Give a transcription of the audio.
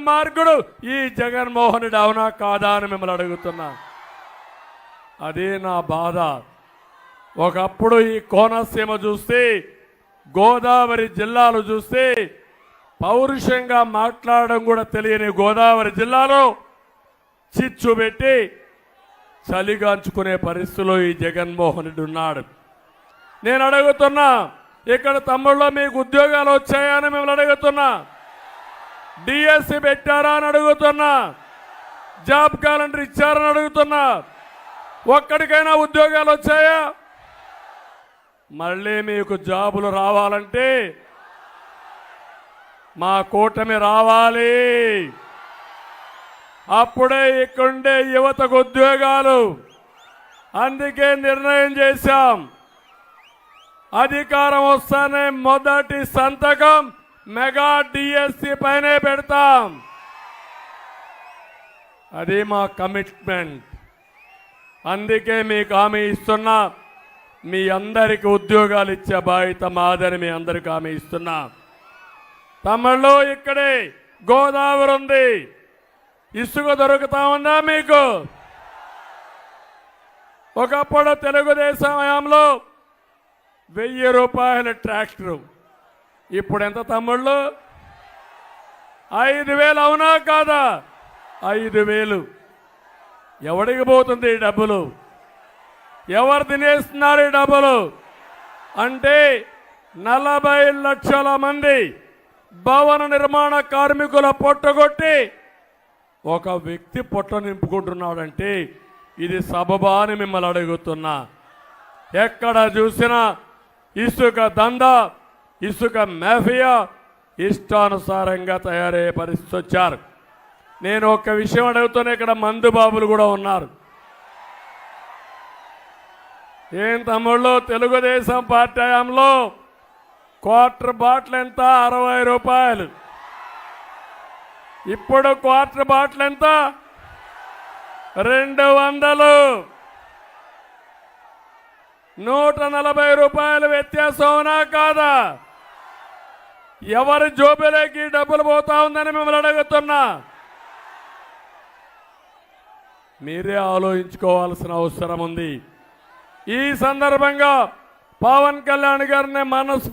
దుర్మార్గుడు ఈ జగన్మోహన్ రెడ్డి అవునా కాదా అని మిమ్మల్ని అడుగుతున్నా. అదే నా బాధ. ఒకప్పుడు ఈ కోనసీమ చూస్తే, గోదావరి జిల్లాలు చూస్తే పౌరుషంగా మాట్లాడడం కూడా తెలియని గోదావరి జిల్లాలో చిచ్చు పెట్టి చలిగాంచుకునే పరిస్థితిలో ఈ జగన్మోహన్ రెడ్డి ఉన్నాడు. నేను అడుగుతున్నా, ఇక్కడ తమ్ముళ్ళో మీకు ఉద్యోగాలు వచ్చాయా అని మిమ్మల్ని అడుగుతున్నా. డిఎస్సి పెట్టారా అని అడుగుతున్నా. జాబ్ క్యాలెండర్ ఇచ్చారని అడుగుతున్నా. ఒక్కడికైనా ఉద్యోగాలు వచ్చాయా? మళ్ళీ మీకు జాబులు రావాలంటే మా కూటమి రావాలి. అప్పుడే ఇక్కడుండే యువతకు ఉద్యోగాలు. అందుకే నిర్ణయం చేశాం, అధికారం వస్తానే మొదటి సంతకం మెగా డిఎస్సి పైనే పెడతాం. అది మా కమిట్మెంట్. అందుకే మీకు హామీ ఇస్తున్నా, మీ అందరికి ఉద్యోగాలు ఇచ్చే బాధ్యత మాదని మీ అందరికి హామీ ఇస్తున్నా. తమిళలో ఇక్కడే గోదావరి ఉంది, ఇసుక దొరుకుతా ఉందా మీకు? ఒకప్పుడు తెలుగుదేశం హయాంలో 1000 రూపాయల ట్రాక్టరు, ఇప్పుడు ఎంత తమ్ముళ్ళు? 5000. అవునా కాదా? 5000. ఎవడికి పోతుంది ఈ డబ్బులు? ఎవరు తినేస్తున్నారు ఈ డబ్బులు? అంటే 40 లక్షల మంది భవన నిర్మాణ కార్మికుల పొట్టగొట్టి ఒక వ్యక్తి పొట్ట నింపుకుంటున్నాడంటే ఇది సబబా అని మిమ్మల్ని అడుగుతున్నా. ఎక్కడ చూసినా ఇసుక దందా, ఇసుక మాఫియా ఇష్టానుసారంగా తయారయ్యే పరిస్థితి వచ్చారు. నేను ఒక విషయం అడుగుతున్నా, ఇక్కడ మందు బాబులు కూడా ఉన్నారు. ఏం తమ్ముళ్ళు, తెలుగుదేశం పార్టీ హయాంలో క్వార్టర్ బాటిల్ ఎంత? 60 రూపాయలు. ఇప్పుడు క్వార్టర్ బాటిల్ ఎంత? 200. 140 రూపాయలు వ్యత్యాసం అవునా కాదా? ఎవరి జోబులోకి డబ్బులు పోతా ఉందని మిమ్మల్ని అడుగుతున్నా. మీరే ఆలోచించుకోవాల్సిన అవసరం ఉంది. ఈ సందర్భంగా పవన్ కళ్యాణ్ గారిని మనసు